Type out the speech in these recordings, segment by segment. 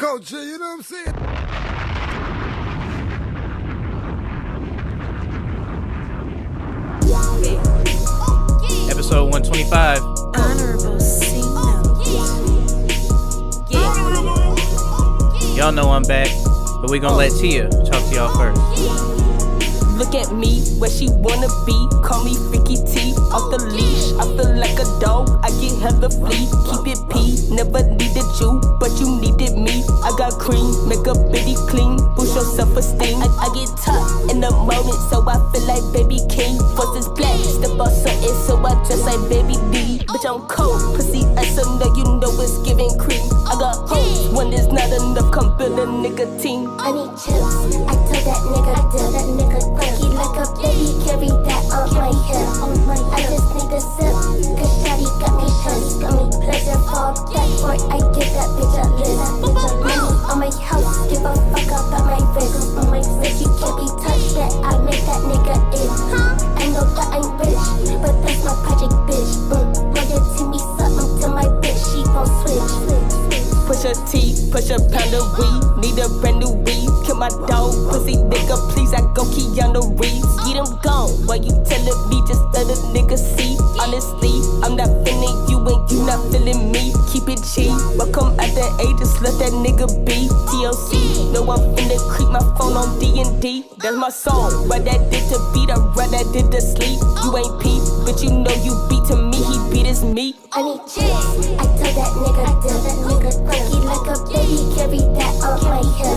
culture, you know what I'm saying? Episode 125. Honorable C note. Y'all know I'm back, but we gonna let Tia talk to y'all first. Look at me, where she wanna be. Call me FreakyT, off the leash. I feel like a dog, I get hella flea. Keep it P, never needed you, but you needed me. I got cream, make a bitty clean, boost your self-esteem. I get tough in the moment, so I feel like baby king. First is black, step up something, so I dress like baby D. Bitch, I'm cold, pussy ass, so know you know it's giving cream. I got hoes, when there's not enough, come build a nigga team. I need chips, I tell that nigga, Frankie like a baby, carry that on my hip. I just need a sip, cause shawty got me pissed. Got me pleasure for that boy, I give that bitch a list. Money on my house, give a fuck about my wrist. On my wrist, you can't be touched yet, I make that nigga in. I know that I'm rich, but that's my project bitch. Royalty me something to my bitch, she gon' switch. Push a T, push a pound of weed, need a brand new weed. Kill my dog, pussy nigga, please, I go Keanu Reeves. Get him gone, why you telling me, just let a nigga see. Honestly, I'm not feeling you and you not feeling me. Keep it cheap, but come at the age, just let that nigga be. TLC, know I'm finna creep my phone on D&D. That's my song, write that dick to beat, I write that dick to sleep. You ain't Pete, but you know you beat to me, he beat his meat. I need chips, I tell that nigga, Frankie like a baby, carry that on my hip.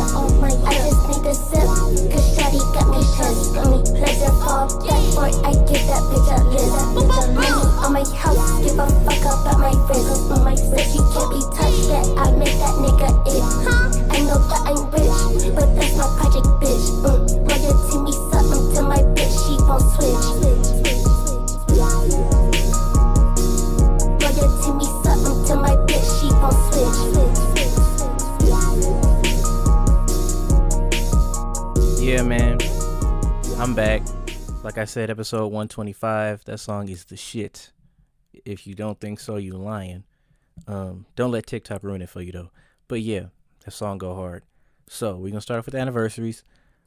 I just need a sip, cause shawty got me pissed. Got me pleasure for that boy, I give that bitch a list. Money on my house, give a fuck about my wrist. On my wrist, you can't be touched yet, I make that nigga it. I know that I'm rich, but that's my project bitch. Royalty me something to my bitch, she gon' switch. Royalty me something to my bitch, she gon' switch. Yeah, man, I'm back. Like I said, episode 125. That song is the shit. If you don't think so, you lying. Don't let TikTok ruin it for you though. But yeah, that song go hard. So we're gonna start off with the anniversaries.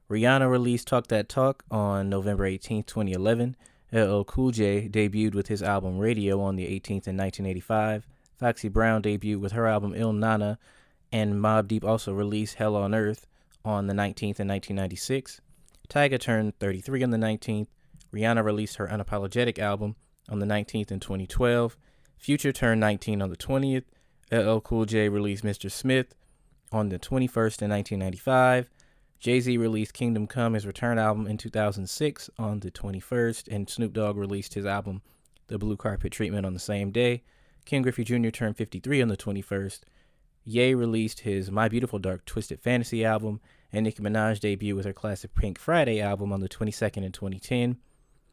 Rihanna released Talk That Talk on November 18th, 2011. LL Cool J debuted with his album Radio on the 18th in 1985. Foxy Brown debuted with her album Il Nana, and Mobb Deep also released Hell on Earth on the 19th in 1996. Tyga turned 33 on the 19th. Rihanna released her Unapologetic album on the 19th in 2012. Future turned 19 on the 20th. LL Cool J released Mr. Smith on the 21st in 1995. Jay-Z released Kingdom Come, his return album, in 2006 on the 21st, and Snoop Dogg released his album The Blue Carpet Treatment on the same day. Ken Griffey Jr. turned 53 on the 21st. Ye released his My Beautiful Dark Twisted Fantasy album, and Nicki Minaj debuted with her classic Pink Friday album on the 22nd in 2010.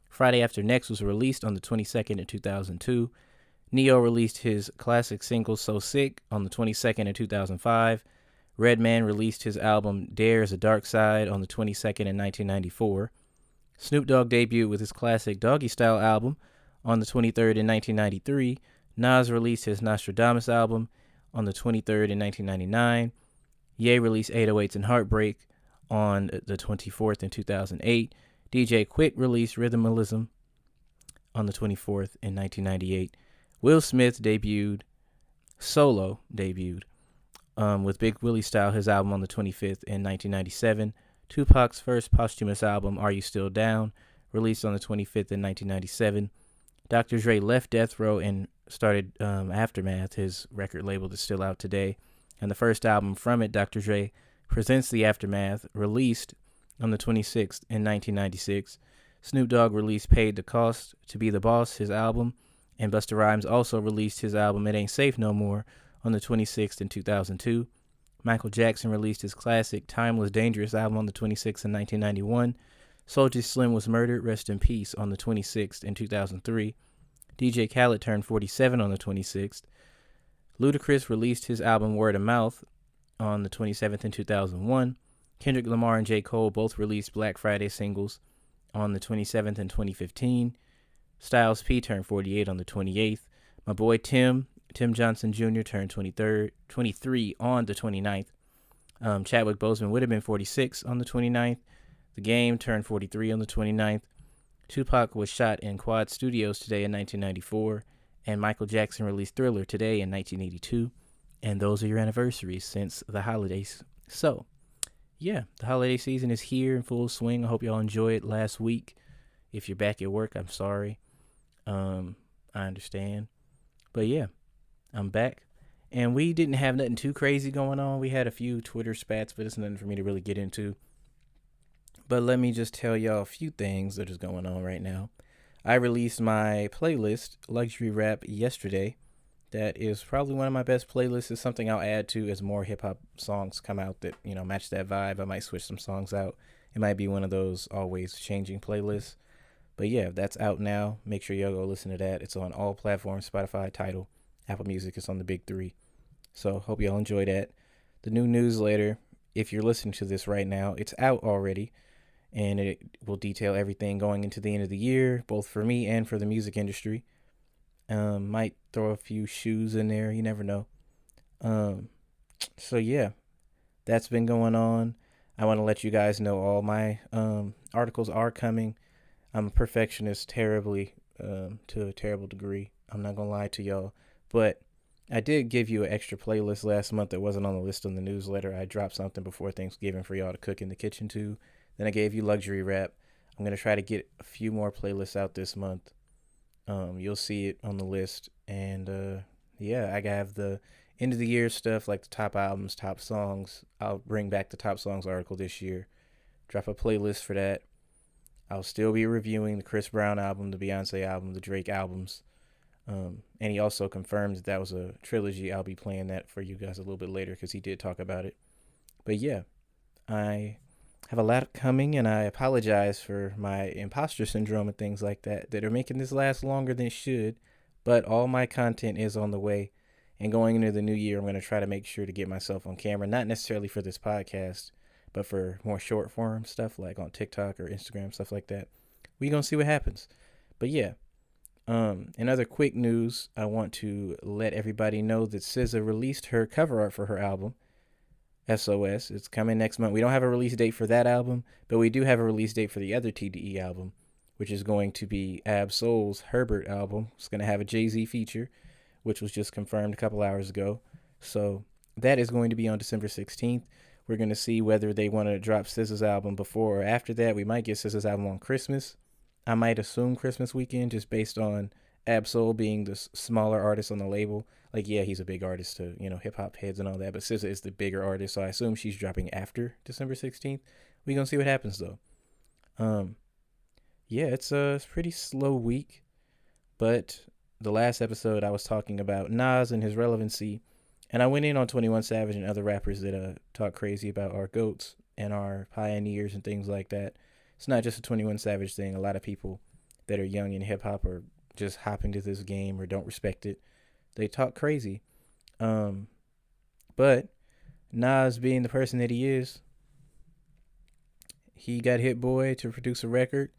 Friday After Next was released on the 22nd in 2002. Neo released his classic single So Sick on the 22nd in 2005. Redman released his album Dare is a Dark Side on the 22nd in 1994. Snoop Dogg debuted with his classic Doggy Style album on the 23rd in 1993. Nas released his Nostradamus album on the 23rd in 1999. Ye released 808s and Heartbreak on the 24th in 2008. DJ Quick released Rhythmalism on the 24th in 1998. Will Smith Solo debuted with Big Willie Style, his album on the 25th in 1997. Tupac's first posthumous album, Are You Still Down, released on the 25th in 1997. Dr. Dre left Death Row and started Aftermath, his record label that's still out today. And the first album from it, Dr. Dre Presents the Aftermath, released on the 26th in 1996. Snoop Dogg released Paid the Cost to Be the Boss, his album. And Busta Rhymes also released his album It Ain't Safe No More on the 26th in 2002. Michael Jackson released his classic Timeless Dangerous album on the 26th in 1991. Soulja Slim was murdered, rest in peace, on the 26th in 2003. DJ Khaled turned 47 on the 26th. Ludacris released his album Word of Mouth on the 27th in 2001. Kendrick Lamar and J. Cole both released Black Friday singles on the 27th in 2015. Styles P turned 48 on the 28th. My boy Tim Johnson Jr. turned 23 on the 29th. Chadwick Boseman would have been 46 on the 29th. The Game turned 43 on the 29th. Tupac was shot in Quad Studios today in 1994. And Michael Jackson released Thriller today in 1982. And those are your anniversaries since the holidays. So, yeah, the holiday season is here in full swing. I hope y'all enjoyed last week. If you're back at work, I'm sorry. I understand. But yeah, I'm back. And we didn't have nothing too crazy going on. We had a few Twitter spats, but it's nothing for me to really get into. But let me just tell y'all a few things that is going on right now. I released my playlist, Luxury Rap, yesterday. That is probably one of my best playlists. It's something I'll add to as more hip-hop songs come out that, you know, match that vibe. I might switch some songs out. It might be one of those always changing playlists. But yeah, that's out now. Make sure y'all go listen to that. It's on all platforms, Spotify, Tidal, Apple Music. It's on the big three. So hope y'all enjoy that. The new newsletter, if you're listening to this right now, it's out already. And it will detail everything going into the end of the year, both for me and for the music industry. Might throw a few shoes in there. You never know. So yeah, that's been going on. I want to let you guys know all my articles are coming. I'm a perfectionist terribly, to a terrible degree. I'm not going to lie to y'all. But I did give you an extra playlist last month that wasn't on the list on the newsletter. I dropped something before Thanksgiving for y'all to cook in the kitchen too. Then I gave you Luxury Rap. I'm going to try to get a few more playlists out this month. You'll see it on the list. And yeah, I have the end of the year stuff like the top albums, top songs. I'll bring back the top songs article this year. Drop a playlist for that. I'll still be reviewing the Chris Brown album, the Beyonce album, the Drake albums. And he also confirmed that was a trilogy. I'll be playing that for you guys a little bit later because he did talk about it. But yeah, I have a lot coming, and I apologize for my imposter syndrome and things like that are making this last longer than it should. But all my content is on the way. And going into the new year, I'm going to try to make sure to get myself on camera, not necessarily for this podcast, but for more short form stuff like on TikTok or Instagram, stuff like that. We're going to see what happens. But yeah, in other quick news, I want to let everybody know that SZA released her cover art for her album, SOS. It's coming next month. We don't have a release date for that album, but we do have a release date for the other TDE album, which is going to be Ab Soul's Herbert album. It's going to have a Jay-Z feature, which was just confirmed a couple hours ago. So that is going to be on December 16th. We're going to see whether they want to drop SZA's album before or after that. We might get SZA's album on Christmas. I might assume Christmas weekend just based on Ab Soul being the smaller artist on the label. Like, yeah, he's a big artist to, you know, hip-hop heads and all that, but SZA is the bigger artist, so I assume she's dropping after December 16th. We're going to see what happens, though. Yeah, it's a pretty slow week, but the last episode I was talking about Nas and his relevancy, and I went in on 21 Savage and other rappers that talk crazy about our GOATs and our pioneers and things like that. It's not just a 21 Savage thing. A lot of people that are young in hip-hop are just hopping to this game or don't respect it. They talk crazy. But Nas, being the person that he is, he got Hit Boy to produce a record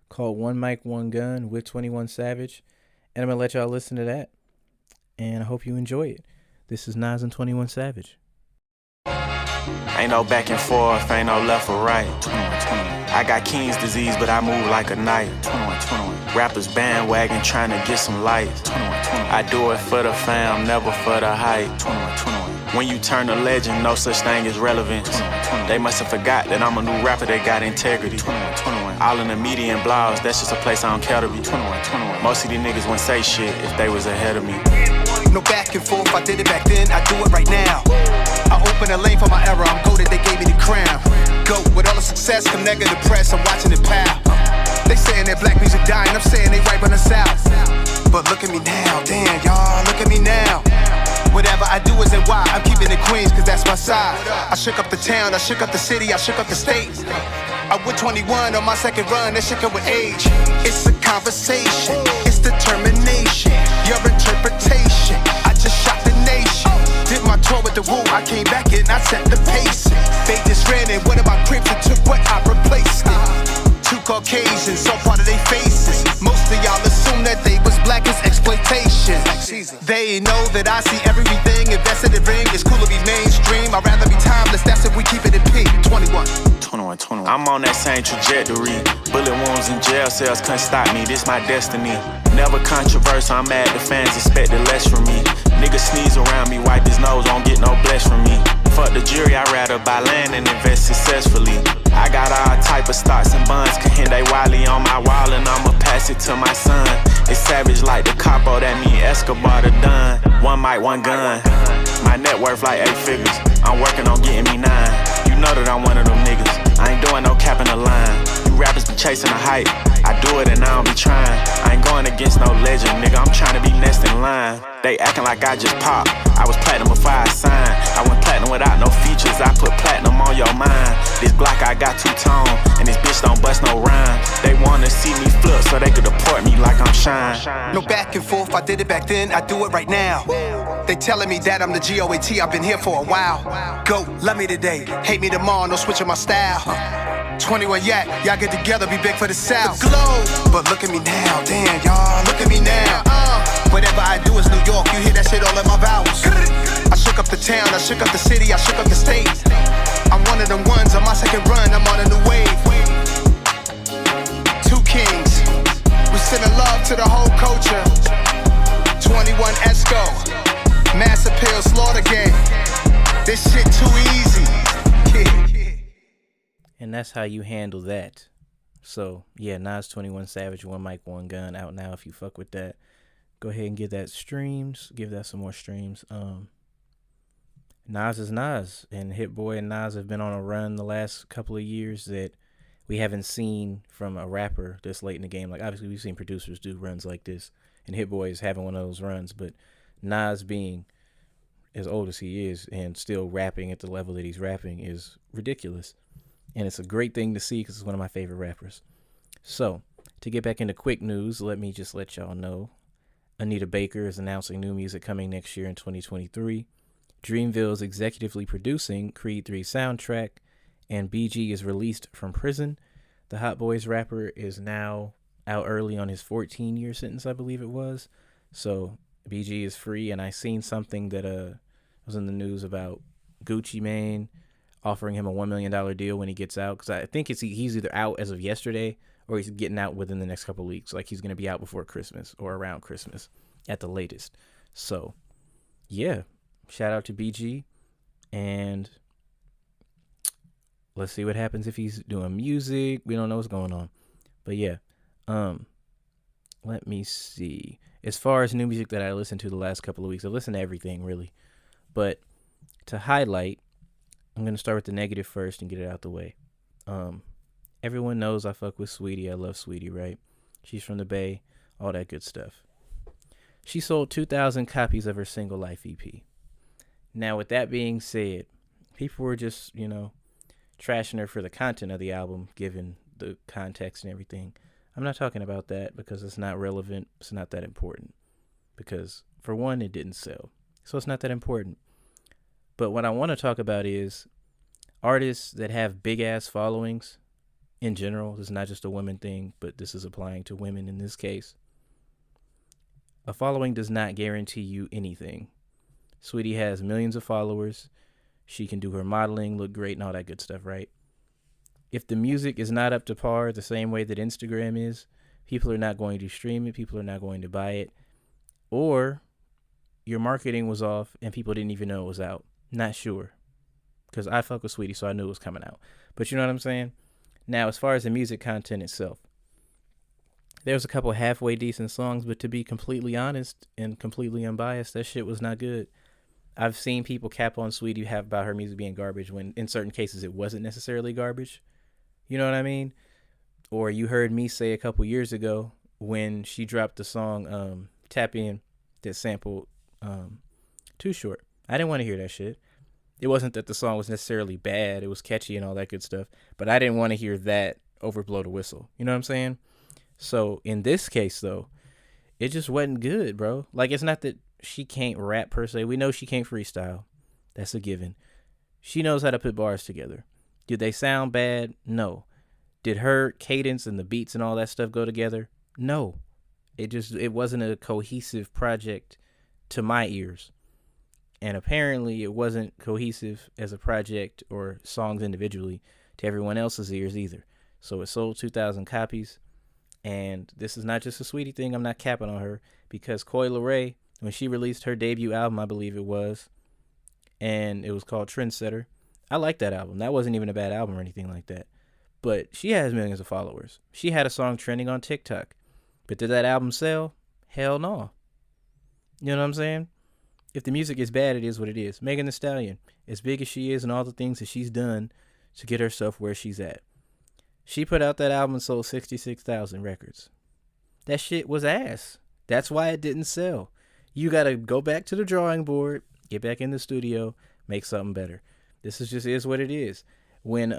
called One Mic, One Gun with 21 Savage. And I'm going to let y'all listen to that. And I hope you enjoy it. This is Nas and 21 Savage. Ain't no back and forth, ain't no left or right. 21. I got King's disease, but I move like a knight. 21. Rappers bandwagon trying to get some light. 21. I do it for the fam, never for the hype. 21. When you turn a legend, no such thing as relevance. 21. They must have forgot that I'm a new rapper that got integrity. 21. All in the media and blogs, that's just a place I don't care to be. 21. Most of these niggas wouldn't say shit if they was ahead of me. No back and forth, I did it back then, I do it right now. I open a lane for my era, I'm goated, they gave me the crown. Go, with all the success, come negative press, I'm watching it pal. They saying that black music dying, I'm saying they right on the south. But look at me now, damn y'all, look at me now. Whatever I do is in why, I'm keeping it Queens, cause that's my side. I shook up the town, I shook up the city, I shook up the state. I with 21 on my second run, that shit come with age. It's a conversation, it's determination, your interpretation. I just shot the nation. Did my tour with the Woo, I came back and I set the pace. They just ran in one of my cribs and took what I replaced it. Two Caucasians, saw part of their faces. Most of y'all assume that they was black as exploitation. They know that I see everything invested in ring. It's cool to be mainstream, I'd rather be timeless, that's it I'm on that same trajectory. Bullet wounds and jail cells couldn't stop me, this my destiny. Never controversial, I'm mad the fans expected less from me. Niggas sneeze around me, wipe his nose, won't get no bless from me. Fuck the jury, I'd rather buy land and invest successfully. I got all type of stocks and bonds, Kahinde Wiley on my wall and I'ma pass it to my son. It's savage like the capo, that mean Escobar the Don. One mic, one gun. My net worth like 8 figures. I'm working on getting me 9. You know that I'm one of them niggas. I ain't doing no cap in the line. You rappers be chasing the hype. I do it and I don't be trying. I ain't going against no legend, nigga. I'm trying to be next in line. They acting like I just popped. I was platinum before I signed. I went platinum without no features. I put platinum on your mind. This Glock I got 2-tone, and this bitch don't bust no rhyme. They wanna see me flip so they could deport me like I'm Shine. No back and forth, I did it back then, I do it right now. They telling me that I'm the GOAT, I've been here for a while. Go, love me today, hate me tomorrow, no switching my style. 21 yak, y'all get together, be big for the South. Glow, but look at me now, damn y'all, look at me now. Whatever I do is New York, you hear that shit all in my vowels. I shook up the town, I shook up the city, I shook up the state. I'm one of them ones, on my second run, I'm on a new wave. 2 kings, we sending love to the whole culture. 21 Esco, Mass Appeal, Slaughter Gang. This shit too easy. And that's how you handle that. So, yeah, Nas 21 Savage, One Mic, One Gun, out now if you fuck with that. Go ahead and give that streams. Give that some more streams. Nas is Nas, and Hit Boy and Nas have been on a run the last couple of years that we haven't seen from a rapper this late in the game. Like, obviously, we've seen producers do runs like this, and Hit Boy is having one of those runs, but Nas being as old as he is and still rapping at the level that he's rapping is ridiculous. And it's a great thing to see because it's one of my favorite rappers. So, to get back into quick news, let me just let y'all know. Anita Baker is announcing new music coming next year in 2023. Dreamville is executively producing Creed 3 soundtrack, and BG is released from prison. The Hot Boys rapper is now out early on his 14-year sentence, I believe it was. So BG is free, and I seen something that was in the news about Gucci Mane offering him a $1 million deal when he gets out, because I think he's either out as of yesterday or he's getting out within the next couple of weeks. Like, he's going to be out before Christmas or around Christmas at the latest. So, yeah, shout out to BG, and let's see what happens if he's doing music. We don't know what's going on. But, yeah, let me see. As far as new music that I listened to the last couple of weeks, I listened to everything, really. But to highlight, I'm going to start with the negative first and get it out the way. Everyone knows I fuck with Saweetie. I love Saweetie, right? She's from the Bay, all that good stuff. She sold 2,000 copies of her Single Life EP. Now, with that being said, people were just, trashing her for the content of the album, given the context and everything. I'm not talking about that because it's not relevant. It's not that important. Because, for one, it didn't sell. So it's not that important. But what I want to talk about is artists that have big-ass followings in general. This is not just a women thing, but this is applying to women in this case. A following does not guarantee you anything. Saweetie has millions of followers. She can do her modeling, look great, and all that good stuff, right? If the music is not up to par the same way that Instagram is, people are not going to stream it, people are not going to buy it, or your marketing was off and people didn't even know it was out. Not sure. Because I fuck with Saweetie, so I knew it was coming out. But you know what I'm saying? Now, as far as the music content itself, there's a couple halfway decent songs, but to be completely honest and completely unbiased, that shit was not good. I've seen people cap on Saweetie about her music being garbage when in certain cases it wasn't necessarily garbage. You know what I mean? Or you heard me say a couple years ago when she dropped the song Tap In that sampled Too Short. I didn't want to hear that shit. It wasn't that the song was necessarily bad. It was catchy and all that good stuff. But I didn't want to hear that overblow the whistle. You know what I'm saying? So in this case, though, it just wasn't good, bro. Like, it's not that she can't rap per se. We know she can't freestyle. That's a given. She knows how to put bars together. Did they sound bad? No. Did her cadence and the beats and all that stuff go together? No. It wasn't a cohesive project to my ears. And apparently it wasn't cohesive as a project or songs individually to everyone else's ears either. So it sold 2,000 copies. And this is not just a Saweetie thing. I'm not capping on her, because Coi Leray, when she released her debut album, I believe it was, and it was called Trendsetter. I like that album. That wasn't even a bad album or anything like that. But she has millions of followers. She had a song trending on TikTok. But did that album sell? Hell no. You know what I'm saying? If the music is bad, it is what it is. Megan Thee Stallion, as big as she is and all the things that she's done to get herself where she's at, she put out that album and sold 66,000 records. That shit was ass. That's why it didn't sell. You got to go back to the drawing board, get back in the studio, make something better. This is what it is. When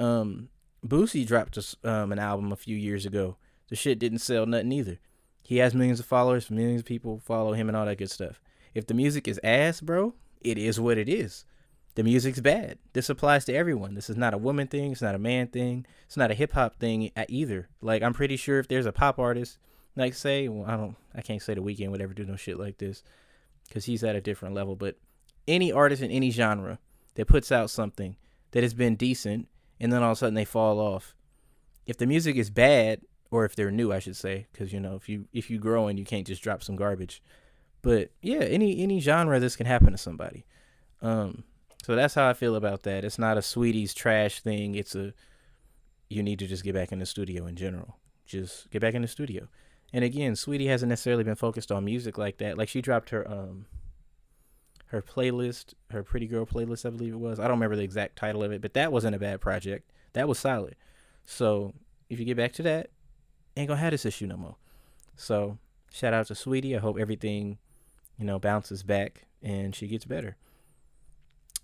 Boosie dropped an album a few years ago, the shit didn't sell nothing either. He has millions of followers, millions of people follow him and all that good stuff. If the music is ass, bro, it is what it is. The music's bad. This applies to everyone. This is not a woman thing. It's not a man thing. It's not a hip hop thing either. Like, I'm pretty sure if there's a pop artist, like, say, well, I can't say The Weeknd would ever do no shit like this, because he's at a different level. But any artist in any genre that puts out something that has been decent, and then all of a sudden they fall off. If the music is bad, or if they're new, I should say, because, you know, if you grow and you can't just drop some garbage. But yeah, any genre, this can happen to somebody. So that's how I feel about that. It's not a Saweetie's trash thing. It's you need to just get back in the studio in general. Just get back in the studio. And again, Saweetie hasn't necessarily been focused on music like that. Like, she dropped her playlist, her Pretty Girl playlist, I believe it was. I don't remember the exact title of it, but that wasn't a bad project. That was solid. So if you get back to that, ain't gonna have this issue no more. So shout out to Saweetie. I hope everything, you know, bounces back and she gets better.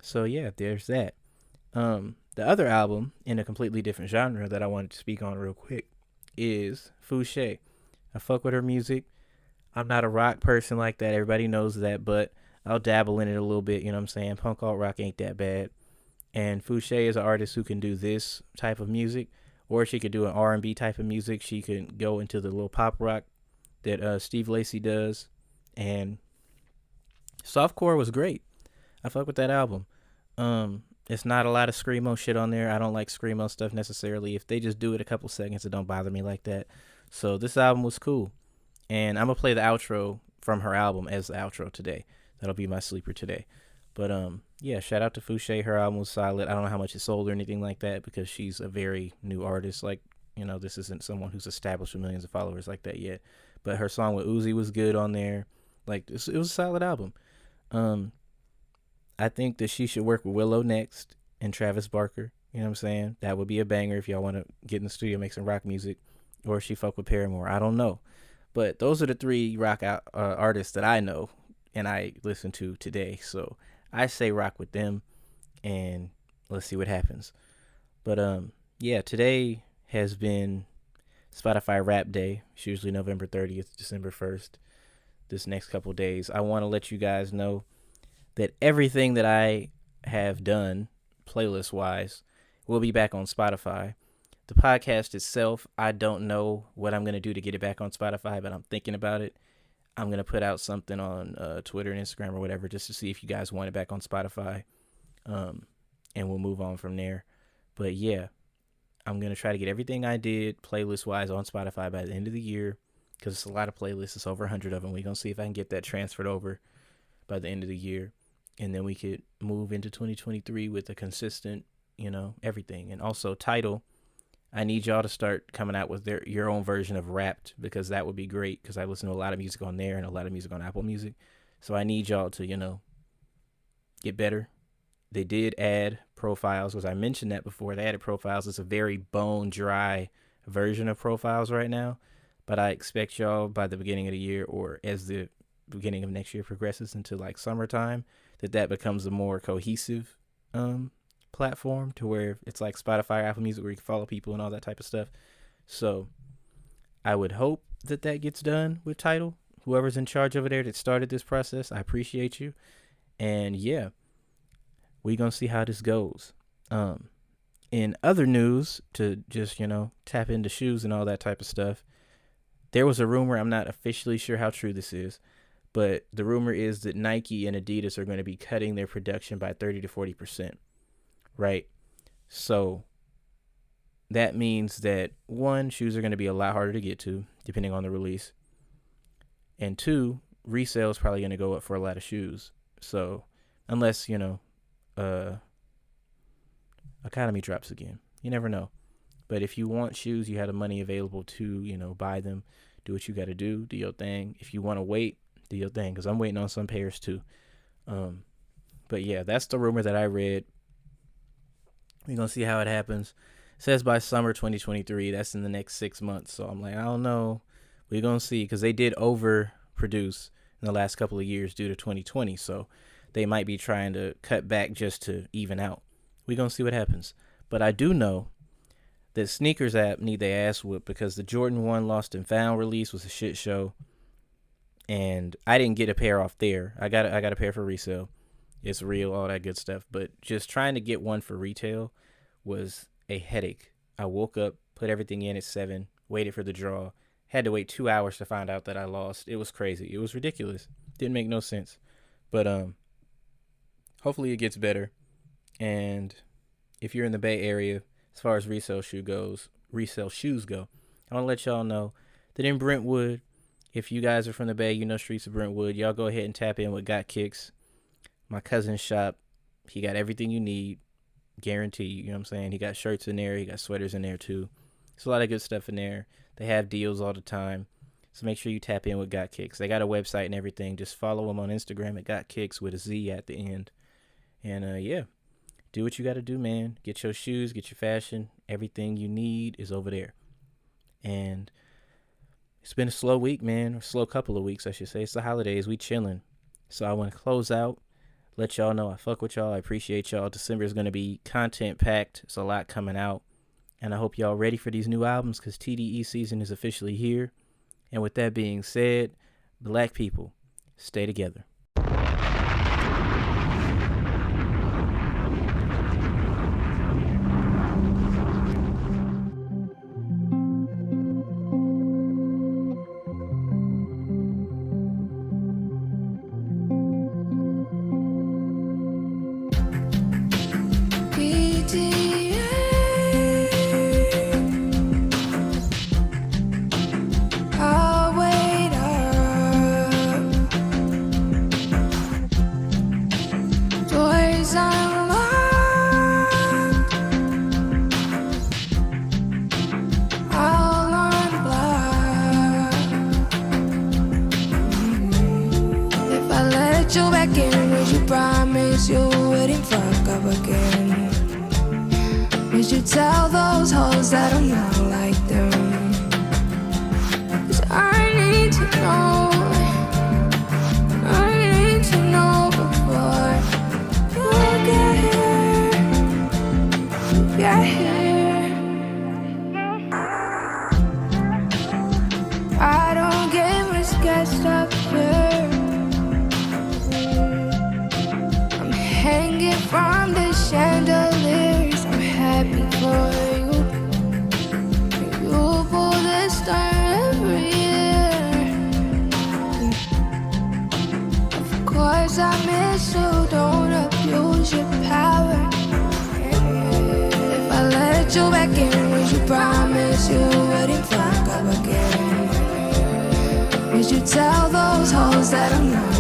So yeah, there's that. The other album in a completely different genre that I wanted to speak on real quick is Fousheé. I fuck with her music. I'm not a rock person like that. Everybody knows that, but I'll dabble in it a little bit. You know what I'm saying? Punk alt rock ain't that bad. And Fousheé is an artist who can do this type of music, or she could do an R&B type of music. She can go into the little pop rock that Steve Lacy does. And softcore was great. I fuck with that album. It's not a lot of screamo shit on there. I don't like screamo stuff necessarily. If they just do it a couple seconds, it don't bother me like that. So this album was cool. And I'm gonna play the outro from her album as the outro today. That'll be my sleeper today. But yeah, shout out to Fousheé. Her album was solid. I don't know how much it sold or anything like that, because she's a very new artist. Like, you know, this isn't someone who's established with millions of followers like that yet. But her song with Uzi was good on there. Like, it was a solid album. I think that she should work with Willow next and Travis Barker. You know what I'm saying? That would be a banger if y'all want to get in the studio, make some rock music. Or she fuck with Paramore. I don't know. But those are the three rock artists that I know and I listen to today. So I say rock with them, and let's see what happens. But yeah, today has been Spotify Rap Day. It's usually November 30th, December 1st. This next couple days, I want to let you guys know that everything that I have done playlist wise will be back on Spotify. The podcast itself, I don't know what I'm going to do to get it back on Spotify, but I'm thinking about it. I'm going to put out something on Twitter and Instagram or whatever, just to see if you guys want it back on Spotify. And we'll move on from there. But yeah, I'm going to try to get everything I did playlist wise on Spotify by the end of the year, because it's a lot of playlists. It's over 100 of them. We're going to see if I can get that transferred over by the end of the year. And then we could move into 2023 with a consistent, you know, everything. And also Tidal, I need y'all to start coming out with your own version of Wrapped, because that would be great, because I listen to a lot of music on there and a lot of music on Apple Music. So I need y'all to, you know, get better. They did add profiles, as I mentioned that before. They added profiles. It's a very bone dry version of profiles right now. But I expect y'all by the beginning of the year, or as the beginning of next year progresses into like summertime, that becomes a more cohesive platform, to where it's like Spotify or Apple Music, where you can follow people and all that type of stuff. So I would hope that gets done with Tidal. Whoever's in charge over there that started this process, I appreciate you. And yeah, we're gonna see how this goes. In other news, to just, you know, tap into shoes and all that type of stuff, there was a rumor, I'm not officially sure how true this is, but the rumor is that Nike and Adidas are going to be cutting their production by 30 to 40%. Right? So that means that, one, shoes are going to be a lot harder to get to, depending on the release. And two, resale is probably going to go up for a lot of shoes. So, unless, economy drops again. You never know. But if you want shoes, you have the money available to, buy them. Do what you got to do your thing. If you want to wait, do your thing, because I'm waiting on some pairs too. But yeah, that's the rumor that I read. We're going to see how it happens. It says by summer 2023. That's in the next 6 months. So I'm like, I don't know. We're going to see, because they did overproduce in the last couple of years due to 2020. So they might be trying to cut back just to even out. We're going to see what happens. But I do know that sneakers app need their ass whooped, because the Jordan 1 Lost and Found release was a shit show. And I didn't get a pair off there. I got a pair for resale. It's real, all that good stuff. But just trying to get one for retail was a headache. I woke up, put everything in at 7, waited for the draw. Had to wait 2 hours to find out that I lost. It was crazy. It was ridiculous. Didn't make no sense. But hopefully it gets better. And if you're in the Bay Area, as far as resale shoes go, I want to let y'all know that in Brentwood, if you guys are from the Bay, streets of Brentwood, y'all go ahead and tap in with Got Kicks. My cousin's shop, he got everything you need, guaranteed. You know what I'm saying? He got shirts in there, he got sweaters in there too. There's a lot of good stuff in there. They have deals all the time, so make sure you tap in with Got Kicks. They got a website and everything. Just follow them on Instagram at Got Kicks with a Z at the end. And yeah, do what you got to do, man. Get your shoes, get your fashion. Everything you need is over there. And it's been a slow week, man. Or slow couple of weeks, I should say. It's the holidays. We chilling. So I want to close out. Let y'all know I fuck with y'all. I appreciate y'all. December is going to be content packed. There's a lot coming out. And I hope y'all ready for these new albums, because TDE season is officially here. And with that being said, black people, stay together. Would you tell those hoes that I'm not like them? 'Cause I need to know before you get here. I don't get much guessed up here. I'm hanging from the chandeliers. I'm happy for you. You pull this stern every year. Of course I miss you. Don't abuse your power. If I let you back in, would you promise you wouldn't fuck up again? Would you tell those hoes that I'm not